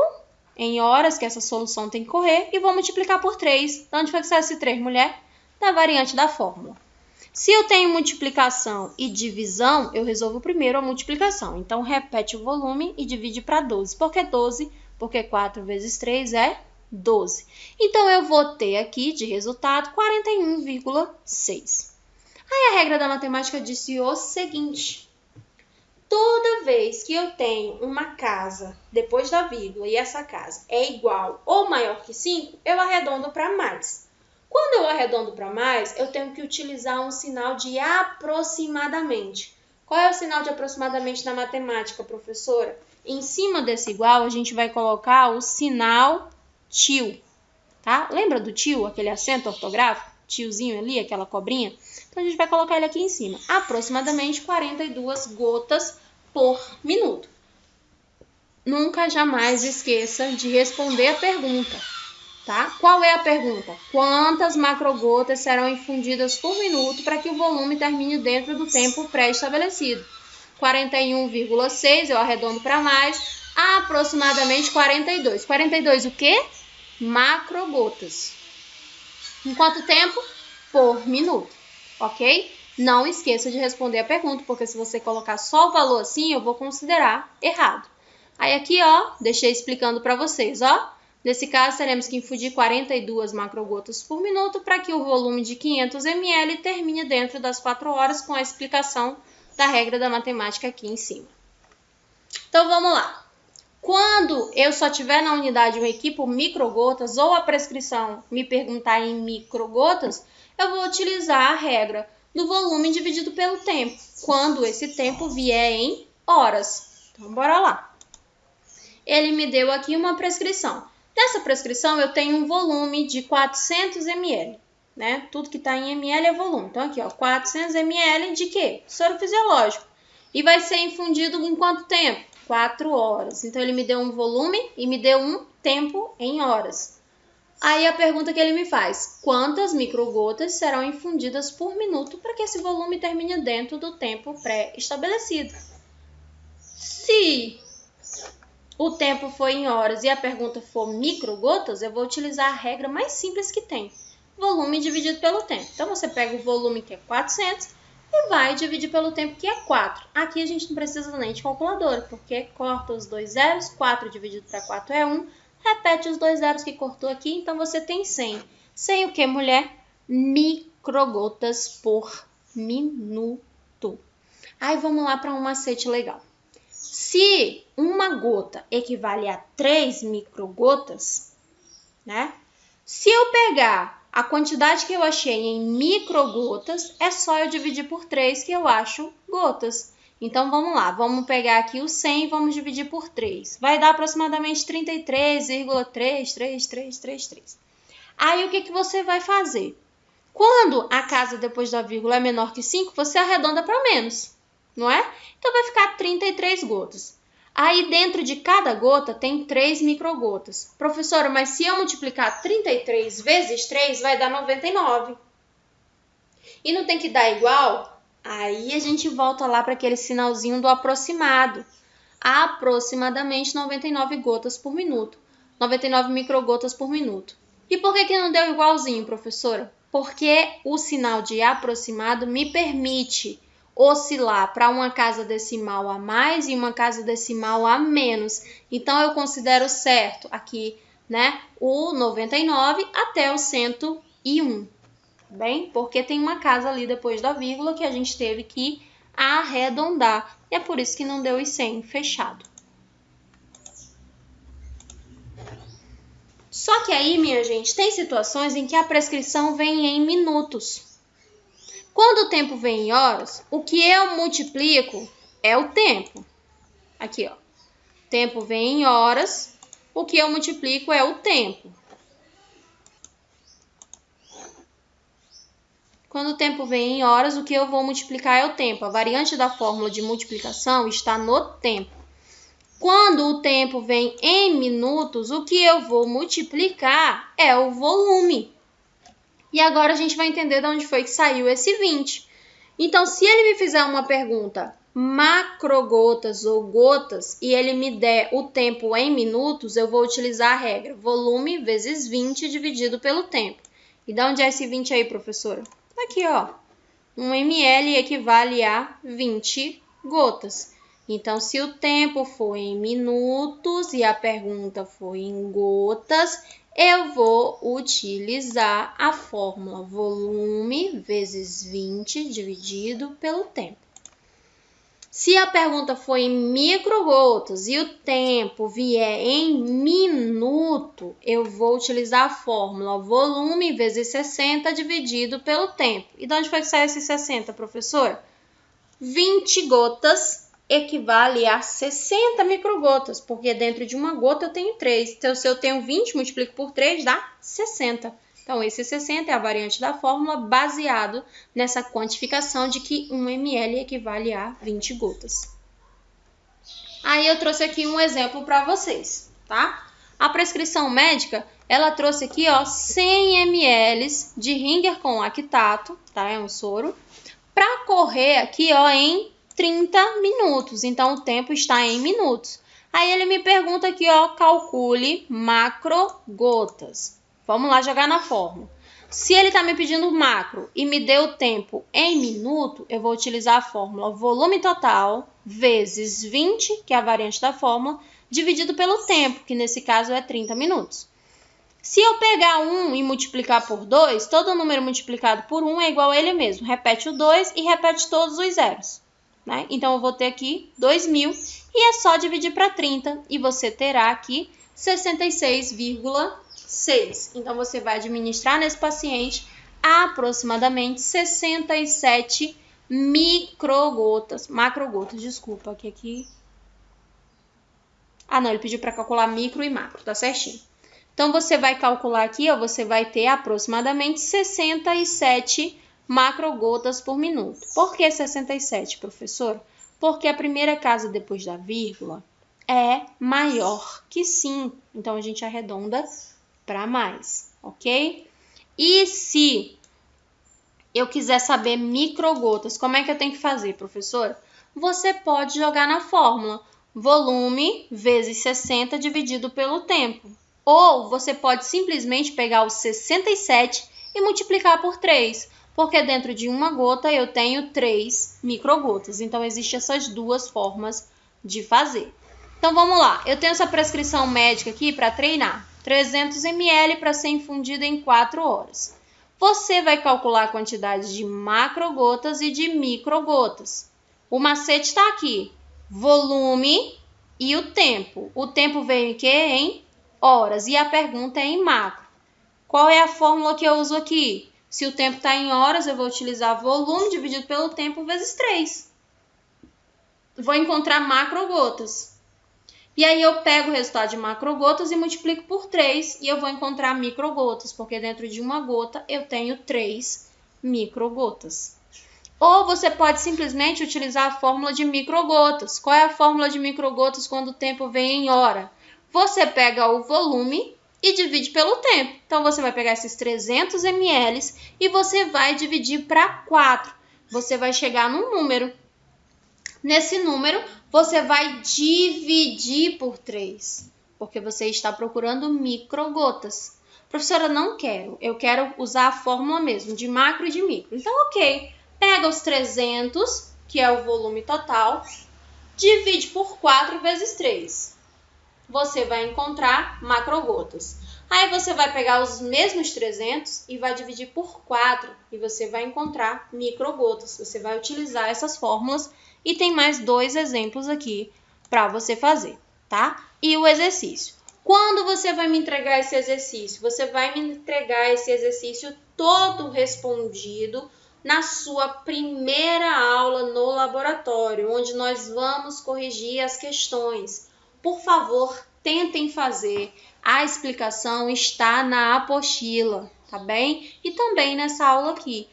em horas que essa solução tem que correr, e vou multiplicar por 3. De onde foi que saiu esse 3, mulher? Da variante da fórmula. Se eu tenho multiplicação e divisão, eu resolvo primeiro a multiplicação. Então, repete o volume e divide para 12. Por que 12? Porque 4 vezes 3 é 12. Então, eu vou ter aqui de resultado 41,6. Aí, a regra da matemática disse o seguinte. Toda vez que eu tenho uma casa depois da vírgula e essa casa é igual ou maior que 5, eu arredondo para mais. Quando eu arredondo para mais, eu tenho que utilizar um sinal de aproximadamente. Qual é o sinal de aproximadamente na matemática, professora? Em cima desse igual, a gente vai colocar o sinal tio, tá? Lembra do tio, aquele acento ortográfico? Tiozinho ali, aquela cobrinha? Então, a gente vai colocar ele aqui em cima. Aproximadamente 42 gotas por minuto. Nunca, jamais esqueça de responder a pergunta. Tá? Qual é a pergunta? Quantas macrogotas serão infundidas por minuto para que o volume termine dentro do tempo pré-estabelecido? 41,6, eu arredondo para mais, aproximadamente 42. 42 o quê? Macrogotas. Em quanto tempo? Por minuto, ok? Não esqueça de responder a pergunta, porque se você colocar só o valor assim, eu vou considerar errado. Aí aqui, ó, deixei explicando para vocês, ó. Nesse caso, teremos que infundir 42 macrogotas por minuto para que o volume de 500 ml termine dentro das 4 horas com a explicação da regra da matemática aqui em cima. Então, vamos lá. Quando eu só tiver na unidade um aqui por microgotas ou a prescrição me perguntar em microgotas, eu vou utilizar a regra do volume dividido pelo tempo, quando esse tempo vier em horas. Então, bora lá. Ele me deu aqui uma prescrição. Nessa prescrição, eu tenho um volume de 400 ml, né? Tudo que está em ml é volume. Então, aqui, ó, 400 ml de quê? Soro fisiológico. E vai ser infundido em quanto tempo? 4 horas. Então, ele me deu um volume e me deu um tempo em horas. Aí, a pergunta que ele me faz: quantas microgotas serão infundidas por minuto para que esse volume termine dentro do tempo pré-estabelecido? Se o tempo for em horas e a pergunta for microgotas, eu vou utilizar a regra mais simples que tem: volume dividido pelo tempo. Então, você pega o volume, que é 400, e vai dividir pelo tempo, que é 4. Aqui a gente não precisa nem de calculadora, porque corta os dois zeros, 4 dividido para 4 é 1, repete os dois zeros que cortou aqui, então você tem 100. 100 o que, mulher? Microgotas por minuto. Aí vamos lá para um macete legal. Se uma gota equivale a 3 microgotas, né? Se eu pegar a quantidade que eu achei em microgotas, é só eu dividir por 3 que eu acho gotas. Então, vamos lá. Vamos pegar aqui o 100 e vamos dividir por 3. Vai dar aproximadamente 33,33333. Aí, o que você vai fazer? Quando a casa depois da vírgula é menor que 5, você arredonda para menos, não é? Então, vai ficar 33 gotas. Aí, dentro de cada gota, tem 3 microgotas. Professora, mas se eu multiplicar 33 vezes 3, vai dar 99. E não tem que dar igual? Aí, a gente volta lá para aquele sinalzinho do aproximado. Aproximadamente 99 gotas por minuto. 99 microgotas por minuto. E por que não deu igualzinho, professora? Porque o sinal de aproximado me permite oscilar para uma casa decimal a mais e uma casa decimal a menos. Então, eu considero certo aqui, né, o 99 até o 101, bem? Porque tem uma casa ali depois da vírgula que a gente teve que arredondar. E é por isso que não deu os 100 fechado. Só que aí, minha gente, tem situações em que a prescrição vem em minutos. Quando o tempo vem em horas, o que eu multiplico é o tempo. Aqui, ó. Tempo vem em horas, o que eu multiplico é o tempo. Quando o tempo vem em horas, o que eu vou multiplicar é o tempo. A variante da fórmula de multiplicação está no tempo. Quando o tempo vem em minutos, o que eu vou multiplicar é o volume. E agora a gente vai entender de onde foi que saiu esse 20. Então, se ele me fizer uma pergunta macrogotas ou gotas e ele me der o tempo em minutos, eu vou utilizar a regra volume vezes 20 dividido pelo tempo. E de onde é esse 20 aí, professora? Aqui, ó. 1 ml equivale a 20 gotas. Então, se o tempo for em minutos e a pergunta for em gotas, eu vou utilizar a fórmula volume vezes 20 dividido pelo tempo. Se a pergunta for em microgotas e o tempo vier em minuto, eu vou utilizar a fórmula volume vezes 60 dividido pelo tempo. E de onde foi que saiu esse 60, professora? 20 gotas equivale a 60 microgotas, porque dentro de uma gota eu tenho 3. Então, se eu tenho 20, multiplico por 3, dá 60. Então, esse 60 é a variante da fórmula baseado nessa quantificação de que 1 ml equivale a 20 gotas. Aí, eu trouxe aqui um exemplo para vocês, tá? A prescrição médica, ela trouxe aqui, ó, 100 ml de Ringer com lactato, tá? É um soro, para correr aqui, ó, em 30 minutos. Então, o tempo está em minutos. Aí, ele me pergunta aqui, ó, calcule macrogotas. Vamos lá jogar na fórmula. Se ele está me pedindo macro e me deu o tempo em minuto, eu vou utilizar a fórmula volume total vezes 20, que é a variante da fórmula, dividido pelo tempo, que nesse caso é 30 minutos. Se eu pegar 1 e multiplicar por 2, todo número multiplicado por 1 é igual a ele mesmo. Repete o 2 e repete todos os zeros. né? Então, eu vou ter aqui 2.000 e é só dividir para 30 e você terá aqui 66,6. Então, você vai administrar nesse paciente aproximadamente 67 macrogotas, desculpa, que aqui... Ah, não, ele pediu para calcular micro e macro, tá certinho. Então, você vai calcular aqui, ó, você vai ter aproximadamente 67 macrogotas por minuto. Por que 67, professor? Porque a primeira casa depois da vírgula é maior que 5. Então, a gente arredonda para mais, ok? E se eu quiser saber microgotas, como é que eu tenho que fazer, professor? Você pode jogar na fórmula volume vezes 60 dividido pelo tempo. Ou você pode simplesmente pegar os 67 e multiplicar por 3, porque dentro de uma gota eu tenho 3 microgotas. Então, existem essas duas formas de fazer. Então, vamos lá. Eu tenho essa prescrição médica aqui para treinar. 300 ml para ser infundido em 4 horas. Você vai calcular a quantidade de macrogotas e de microgotas. O macete está aqui. Volume e o tempo. O tempo veio em quê? Em horas. E a pergunta é em macro. Qual é a fórmula que eu uso aqui? Se o tempo está em horas, eu vou utilizar volume dividido pelo tempo vezes 3. Vou encontrar macrogotas. E aí eu pego o resultado de macrogotas e multiplico por 3 e eu vou encontrar microgotas, porque dentro de uma gota eu tenho 3 microgotas. Ou você pode simplesmente utilizar a fórmula de microgotas. Qual é a fórmula de microgotas quando o tempo vem em hora? Você pega o volume e divide pelo tempo. Então, você vai pegar esses 300 ml e você vai dividir para 4. Você vai chegar num número. Nesse número, você vai dividir por 3, porque você está procurando microgotas. Professora, não quero. Eu quero usar a fórmula mesmo, de macro e de micro. Então, ok. Pega os 300, que é o volume total, divide por 4 vezes 3. Você vai encontrar macrogotas. Aí você vai pegar os mesmos 300 e vai dividir por 4 e você vai encontrar microgotas. Você vai utilizar essas fórmulas e tem mais 2 exemplos aqui para você fazer, tá? E o exercício. Quando você vai me entregar esse exercício? Você vai me entregar esse exercício todo respondido na sua primeira aula no laboratório, onde nós vamos corrigir as questões. Por favor, tentem fazer. A explicação está na apostila, tá bem? E também nessa aula aqui.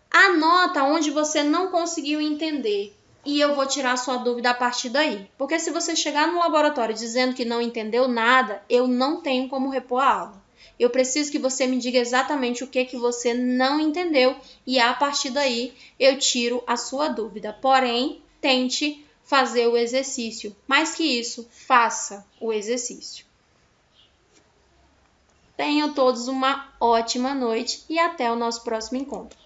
Anota onde você não conseguiu entender e eu vou tirar sua dúvida a partir daí. Porque se você chegar no laboratório dizendo que não entendeu nada, eu não tenho como repor a aula. Eu preciso que você me diga exatamente o que você não entendeu e a partir daí eu tiro a sua dúvida. Porém, tente fazer o exercício. Mais que isso, faça o exercício. Tenham todos uma ótima noite e até o nosso próximo encontro.